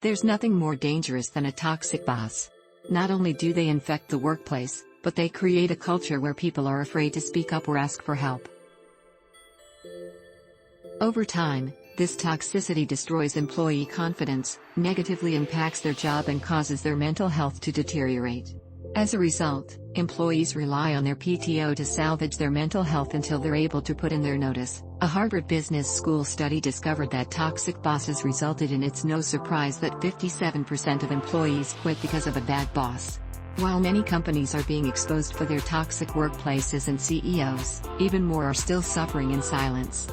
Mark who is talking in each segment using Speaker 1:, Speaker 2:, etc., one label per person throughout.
Speaker 1: There's nothing more dangerous than a toxic boss. Not only do they infect the workplace, but they create a culture where people are afraid to speak up or ask for help. Over time, this toxicity destroys employee confidence, negatively impacts their job and causes their mental health to deteriorate. As a result, employees rely on their PTO to salvage their mental health until they're able to put in their notice. A Harvard Business School study discovered that toxic bosses resulted in it's no surprise that 57% of employees quit because of a bad boss. While many companies are being exposed for their toxic workplaces and CEOs, even more are still suffering in silence.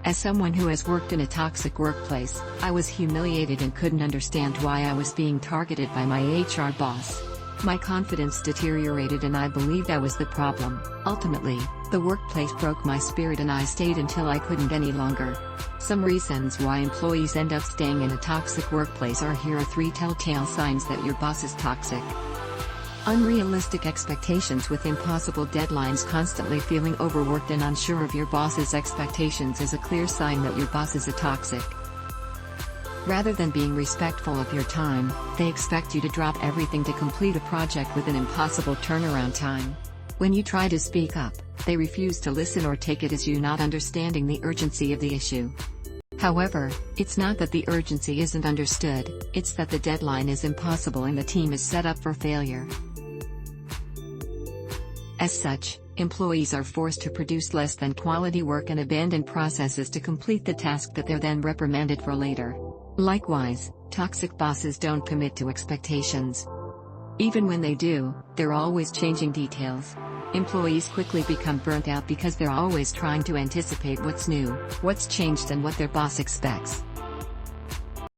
Speaker 1: As someone who has worked in a toxic workplace, I was humiliated and couldn't understand why I was being targeted by my HR boss. My confidence deteriorated and I believed I was the problem. Ultimately, the workplace broke my spirit and I stayed until I couldn't any longer. Some reasons why employees end up staying in a toxic workplace are: here are 3 telltale signs that your boss is toxic. Unrealistic expectations with impossible deadlines. Constantly feeling overworked and unsure of your boss's expectations is a clear sign that your boss is a toxic. Rather than being respectful of your time, they expect you to drop everything to complete a project with an impossible turnaround time. When you try to speak up, they refuse to listen or take it as you not understanding the urgency of the issue. However, it's not that the urgency isn't understood, it's that the deadline is impossible and the team is set up for failure. As such, employees are forced to produce less than quality work and abandon processes to complete the task that they're then reprimanded for later. Likewise, toxic bosses don't commit to expectations. Even when they do, they're always changing details. Employees quickly become burnt out because they're always trying to anticipate what's new, what's changed and what their boss expects.